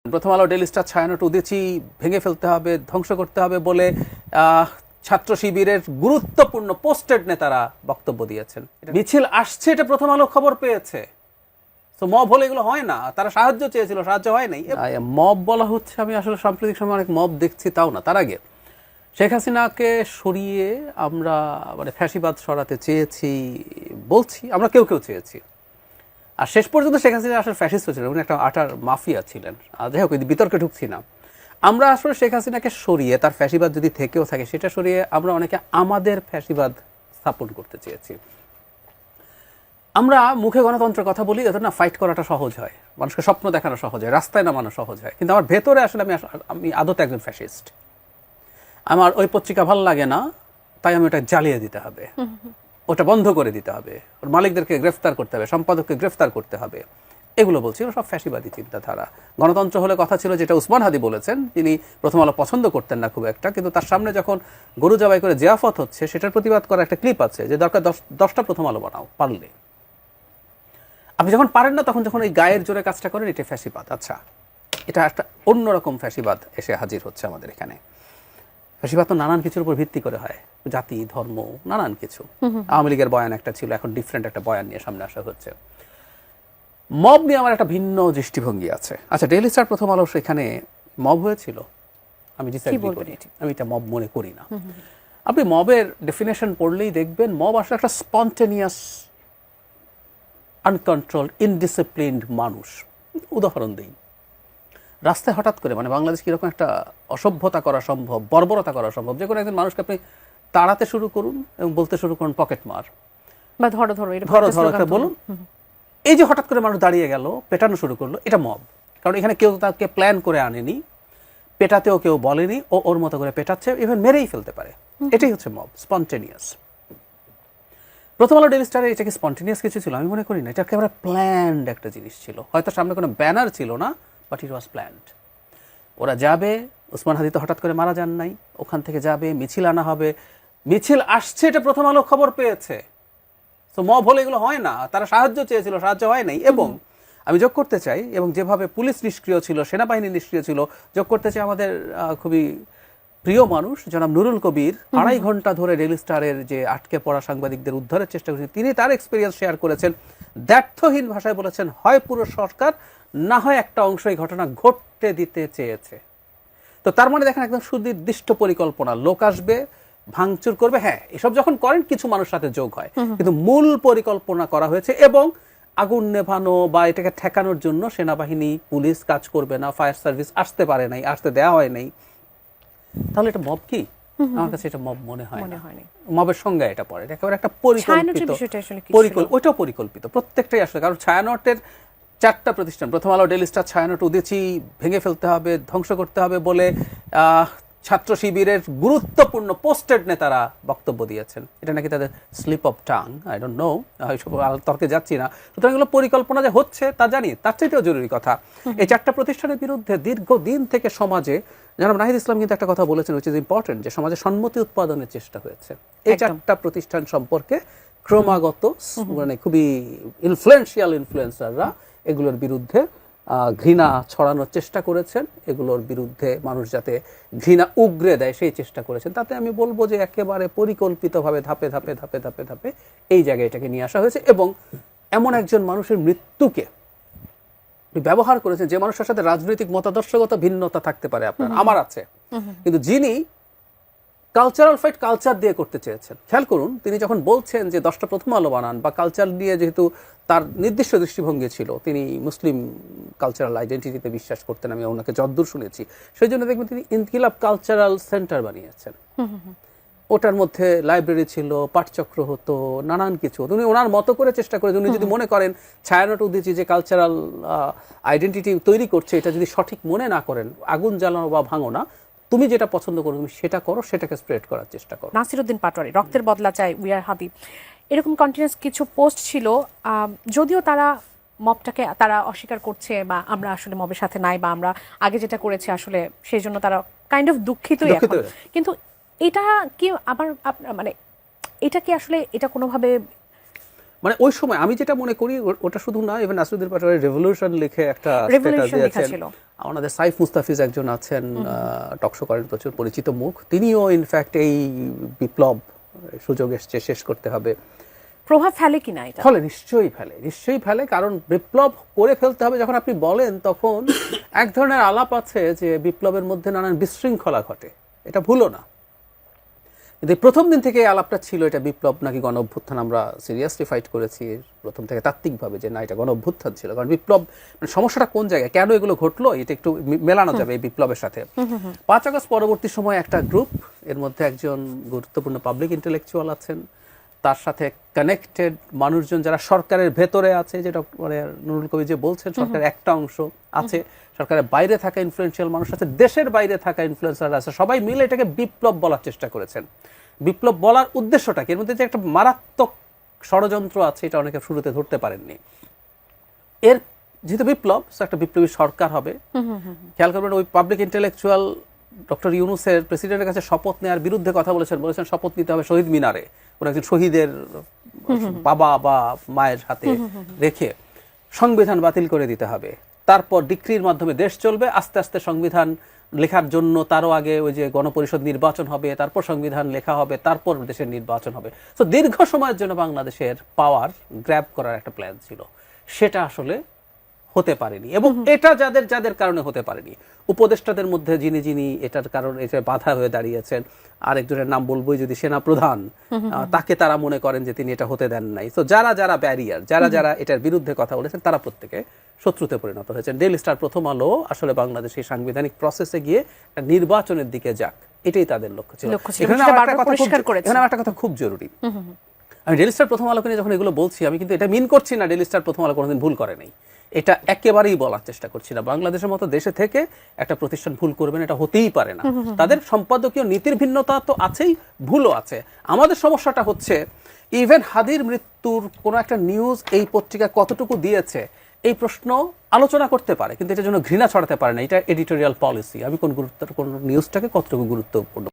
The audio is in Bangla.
প্রথম আলো ডেইলি স্টার ছায়ানট উদিচি ভেঙে ফেলতে হবে, ধ্বংস করতে হবে বলে ছাত্র শিবিরের গুরুত্বপূর্ণ পোস্টেড নেতারা বক্তব্য দিয়েছেন। মিছিল আসছে এটা প্রথম আলো খবর পেয়েছে। তো মব হলে এগুলো হয় না, তারা সাহায্য চেয়েছিল, সাহায্য হয় নাই। মব বলা হচ্ছে, আমি আসলে সাম্প্রতিক সময় অনেক মব দেখছি, তাও না। তার আগে শেখ হাসিনাকে সরিয়ে আমরা মানে ফ্যাসিবাদ সরাতে চেয়েছি বলছি, আমরা কেউ কেউ চেয়েছি। আর শেষ পর্যন্ত শেখ হাসিনা আসলে ফ্যাসিস্ট ছিলেন, উনি একটা আটার মাফিয়া ছিলেন। যাই হোক, বিতর্কে ঢুকছি না। আমরা আসলে শেখ হাসিনাকে সরিয়ে, তার ফ্যাসিবাদ যদি থেকেও থাকে সেটা সরিয়ে আমরা অনেকে আমাদের ফ্যাসিবাদ স্থাপন করতে চেয়েছি। আমরা মুখে গণতন্ত্রের কথা বলি, এত না ফাইট করাটা সহজ হয়, মানুষকে স্বপ্ন দেখানো সহজ হয়, রাস্তায় নামানো সহজ হয়, কিন্তু আমার ভেতরে আসলে আমি আদতে একজন ফ্যাসিস্ট। আমার ওই পত্রিকা ভালো লাগে না, তাই আমি ওটা জ্বালিয়ে দিতে হবে, ওটা বন্ধ করে দিতে হবে, ওর মালিকদেরকে গ্রেফতার করতে হবে, সম্পাদককে গ্রেফতার করতে হবে, এগুলো বলছি। এগুলো সব ফ্যাসিবাদী চিন্তাধারা। গণতন্ত্র হলে কথা ছিল, যেটা উসমান হাদি বলেছেন, তিনি প্রথম আলো পছন্দ করতেন না খুব একটা, কিন্তু তার সামনে যখন গরু জবাই করে জিয়াফত হচ্ছে, সেটার প্রতিবাদ করা একটা ক্লিপ আছে, যে দরকার 10টা প্রথম আলো বানাও পারলে। আপনি যখন পারেন না, তখন যখন এই গায়ের জোরে কাজটা করেন, এটা ফ্যাসিবাদ। আচ্ছা, এটা একটা অন্যরকম ফ্যাসিবাদ এসে হাজির হচ্ছে আমাদের এখানে। ফ্যাসিবাদ তো নানান কিছুর উপর ভিত্তি করে হয়, জাতি, ধর্ম, নানান কিছু। আওয়ামী লীগের বয়ান একটা ছিল, এখন ডিফারেন্ট একটা বয়ান নিয়ে সামনে আসা হচ্ছে। মব নিয়ে আমার একটা ভিন্ন দৃষ্টিভঙ্গি আছে। আচ্ছা, ডেইলি স্টার প্রথম আলো সেখানে মব হয়েছিল, আমি ডিসএগ্রি করি, আমি এটা মব মনে করি না। আপনি মবের ডেফিনেশন পড়লেই দেখবেন, মব আসলে একটা স্পন্টেনিয়াস, আনকন্ট্রোলড, ইনডিসিপ্লিনড মানুষ। উদাহরণ দিই, রাস্তায় হঠাৎ করে, মানে বাংলাদেশ কিরকম একটা অসভ্যতা করা সম্ভব, বর্বরতা করা সম্ভব, যে কোনো একজন মানুষকে আপনি তাড়াতে শুরু করুন এবং বলতে শুরু করুন পকেট মার বা ধরো ধরো একটা বলুন, এই যে হঠাৎ করে মানুষ দাঁড়িয়ে গেল, পেটানো শুরু করলো, এটা মব। কারণ এখানে কেউ তাকে প্ল্যান করে আনেনি, পেটাতেও কেউ বলেনি, ও ওর মতো করে পেটাচ্ছে, ইভেন মেরেই ফেলতে পারে। এটাই হচ্ছে মব, স্পন্টেনিয়াস। প্রথম আলো ডেইলি স্টারে এটা কি স্পন্টেনিয়াস কিছু ছিল? আমি মনে করি না। এটা একেবারে প্ল্যান্ড একটা জিনিস ছিল। হয়তো সামনে কোনো ব্যানার ছিল না, বাট ইট ওয়াজ প্ল্যান্ড। ওরা যাবে, উসমান হাদি তো হঠাৎ করে মারা যান নাই, ওখান থেকে যাবে, মিছিল আনা হবে, মিছিল আসছে এটা প্রথম আলো খবর পেয়েছে। তো মব হলে এগুলো হয় না, তারা সাহায্য চেয়েছিল, সাহায্য হয় নাই। এবং আমি যোগ করতে চাই, এবং যেভাবে পুলিশ নিষ্ক্রিয় ছিল, সেনাবাহিনী নিষ্ক্রিয় ছিল, যোগ করতে চাই আমাদের খুবই প্রিয় মানুষ জনাব নুরুল কবির 2.5 ঘন্টা ধরে ডেইলি স্টারের যে আটকে পড়া সাংবাদিকদের উদ্ধারের চেষ্টা করেছেন। তিনি তার এক্সপিরিয়েন্স শেয়ার করেছেন, দ্ব্যর্থহীন ভাষায় বলেছেন, হয় পুরো সরকার, না হয় একটা অংশ এই ঘটনা ঘটতে দিতে চেয়েছে। তো তার মানে দেখেন, একদম সুনির্দিষ্ট পরিকল্পনা, লোক আসবে, ভাঙচুর করবে। হ্যাঁ, এসব যখন করেন কিছু মানুষ সাথে যোগ হয়, কিন্তু মূল পরিকল্পনা করা হয়েছে। এবং আগুন নেভানো বা এটাকে ঠেকানোর জন্য সেনাবাহিনী, পুলিশ কাজ করবে না, ফায়ার সার্ভিস আসতে পারে নাই, আসতে দেওয়া হয় নাই। তাহলে এটা মব কি? আমার কাছে এটা মব মনে হয় না। মবের সঙ্গে এটা পড়ে, এটা একেবারে একটা পরিকল্পিত, ওইটাও পরিকল্পিত, প্রত্যেকটাই আসলে। কারণ ছায়ানটের 4টা প্রতিষ্ঠান, প্রথম আলো, ডেইলি স্টার, ছায়ানট উদিচি ভেঙে ফেলতে হবে, ধ্বংস করতে হবে বলে ছাত্র শিবিরের গুরুত্বপূর্ণ পোস্টেড নেতারা বক্তব্য দিয়েছেন। এটা নাকি তাদের slip of tongue, I don't know, তর্কে যাচ্ছি না। সুতরাং এগুলো পরিকল্পনা যে হচ্ছে তা জানি, তার চাইতেও জরুরি কথা, এই 4টা প্রতিষ্ঠানের বিরুদ্ধে দীর্ঘদিন থেকে সমাজে, জনাব নাহিদ ইসলাম কিন্তু একটা কথা বলেছেন, উইচ ইজ ইম্পর্টেন্ট, যে সমাজে সম্মতি উৎপাদনের চেষ্টা হয়েছে। এই 4টা প্রতিষ্ঠান সম্পর্কে ক্রমাগত মানে খুবই ইনফ্লুয়েন্সাররা এগুলোর বিরুদ্ধে ঘৃণা ছড়ানোর চেষ্টা করেছেন, এগুলোর বিরুদ্ধে মানুষ যাতে ঘৃণা উগরে দেয় সেই চেষ্টা করেছেন। তাতে আমি বলবো যে একেবারে পরিকল্পিতভাবে ধাপে ধাপে ধাপে ধাপে ধাপে এই জায়গায় এটাকে নিয়ে আসা হয়েছে। এবং এমন একজন মানুষের মৃত্যুকে ব্যবহার করেছেন, যে মানুষের সাথে রাজনৈতিক মতাদর্শগত ভিন্নতা থাকতে পারে, আপনার আমার আছে, কিন্তু যিনি কালচারাল ফাইট কালচার দিয়ে করতে চেয়েছেন। খেয়াল করুন, তিনি যখন বলছেন যে 10টা প্রথম আলো বানান, বা কালচার নিয়ে, যেহেতু তার নির্দিষ্ট দৃষ্টিভঙ্গি ছিল, তিনি মুসলিম কালচারাল আইডেন্টিটিতে বিশ্বাস করতেন, আমি ওনাকে যদ্দূর শুনেছি, সেই জন্য দেখবেন তিনি ইনকিলাব কালচারাল সেন্টার বানিয়েছেন। ওটার মধ্যে লাইব্রেরি ছিল, পাঠচক্র হতো, নানান কিছু উনি ওনার মতো করে চেষ্টা করেছেন। উনি যদি মনে করেন ছায়ানট উদিচি যে কালচারাল আইডেন্টিটি তৈরি করছে, এটা যদি সঠিক মনে না করেন, আগুন জ্বালানো বা ভাঙো না, তুমি যেটা পছন্দ করো তুমি সেটা করো, সেটাকে স্প্রেড করার চেষ্টা করো। নাসিরউদ্দিন পাটোয়ারি, রক্তের বদলা চাই, উই আর হাদি, এরকম কন্টিনিউয়াস কিছু পোস্ট ছিল। যদিও তারা মবটাকে তারা অস্বীকার করছে, বা আমরা আসলে মবের সাথে নাই, বা আমরা আগে যেটা করেছি আসলে সেই জন্য তারা কাইন্ড অফ দুঃখিতই এখন। কিন্তু এটা কি আবার মানে এটা কি আসলে এটা কোনোভাবে মানে ওই সময় আমি যেটা মনে করি ওটা শুধু না, ইভেন নাসিরুদ্দিন পাটোয়ারি রেভলিউশন লিখে একটা স্ট্যাটাস দিয়েছেন। আমাদের সাইফ মুস্তাফিজ একজন আছেন, টকশো করেন, প্রচুর পরিচিত মুখ, তিনিও ইনফ্যাক্ট এই বিপ্লব সুযোগ এসছে, শেষ করতে হবে। প্রভাব ফেলে কিনা এটা? ফলে নিশ্চয়ই ফেলে, কারণ বিপ্লব করে ফেলতে হবে যখন আপনি বলেন, তখন এক ধরনের আলাপ আছে যে বিপ্লবের মধ্যে নানান বিশৃঙ্খলা ঘটে, এটা ভুলো না। কিন্তু প্রথম দিন থেকে আলাপটা ছিল এটা বিপ্লব নাকি গণ অভ্যুত্থান। আমরা সিরিয়াসলি ফাইট করেছি প্রথম থেকে তাত্ত্বিকভাবে যে না, এটা গণ অভ্যুত্থান ছিল। কারণ বিপ্লব মানে সমস্যাটা কোন জায়গায়, কেন এগুলো ঘটলো, এটা একটু মেলানো যাবে এই বিপ্লবের সাথে। 5 আগস্ট পরবর্তী সময় একটা গ্রুপ, এর মধ্যে একজন গুরুত্বপূর্ণ পাবলিক ইন্টেলেকচুয়াল আছেন, তার সাথে কানেক্টেড মানুষজন যারা সরকারের ভেতরে আছে, যেটা মানে নুরুল কবির যে বলছেন সরকারের একটা অংশ আছে, সরকারের বাইরে থাকা ইনফ্লুয়েন্সিয়াল মানুষ আছে, দেশের বাইরে থাকা ইনফ্লুয়েন্সার আছে, সবাই মিলে এটাকে বিপ্লব বলার চেষ্টা করেছেন। বিপ্লব বলার উদ্দেশ্যটা কি, এর মধ্যে যে একটা মারাত্মক ষড়যন্ত্র আছে, এটা অনেকে শুরুতে ধরতে পারেননি। এর যেহেতু বিপ্লব, একটা বিপ্লবী সরকার হবে। খেয়াল করবেন ওই পাবলিক ইন্টেলেকচুয়াল ডক্টর ইউনূসের প্রেসিডেন্টের কাছে শপথ নেওয়ার বিরুদ্ধে কথা বলেছেন শপথ নিতে হবে শহীদ মিনারে, কোন একজন শহীদের বাবা বা মায়ের হাতে রেখে সংবিধান বাতিল করে দিতে হবে, তারপর ডিক্রির মাধ্যমে দেশ চলবে, আস্তে আস্তে সংবিধান লেখার জন্য তারও আগে ওই যে গণপরিষদ নির্বাচন হবে, তারপর সংবিধান লেখা হবে, তারপর দেশের নির্বাচন হবে। তো দীর্ঘ সময়ের জন্য বাংলাদেশের পাওয়ার গ্র্যাব করার একটা প্ল্যান ছিল, সেটা আসলে হতে পারেনি। এবং এটা যাদের যাদের কারণে হতে পারেনি, উপদেষ্টাদের মধ্যে যিনি এটার কারণে এটা বাধা হয়ে দাঁড়িয়েছেন, আরেকজনের নাম বলবোই যদি, সেনা প্রধান, তাকে তারা মনে করেন যে তিনি এটা হতে দেন নাই। তো যারা যারা ব্যারিয়ার, যারা এটার বিরুদ্ধে কথা বলেছেন, তারা প্রত্যেকে শত্রুতে পরিণত হয়েছেন। ডেইলি স্টার, প্রথম আলো আসলে বাংলাদেশের সাংবিধানিক প্রসেসে গিয়ে একটা নির্বাচনের দিকে যাক, এটাই তাদের লক্ষ্য ছিল। এখানে আমার একটা কথা খুব জরুরি, আমি ডেইলি স্টার প্রথম আলোকে নিয়ে যখন এগুলো বলছি, আমি কিন্তু এটা মিন করছি না ডেইলি স্টার প্রথম আলো কোনোদিন ভুল করে নাই, এটা একেবারেই বলার চেষ্টা করছি না। বাংলাদেশের মতো দেশে থেকে একটা প্রতিষ্ঠান ভুল করবেন, এটা হতেই পারে না। তাদের সম্পাদকীয় নীতির ভিন্নতা তো আছেই, ভুলও আছে। আমাদের সমস্যাটা হচ্ছে ইভেন হাদির মৃত্যুর কোনো একটা নিউজ এই পত্রিকা কতটুকু দিয়েছে, এই প্রশ্ন আলোচনা করতে পারে, কিন্তু এটার জন্য ঘৃণা ছড়াতে পারে না। এটা এডিটোরিয়াল পলিসি, আমি কোন নিউজটাকে কতটুকু গুরুত্বপূর্ণ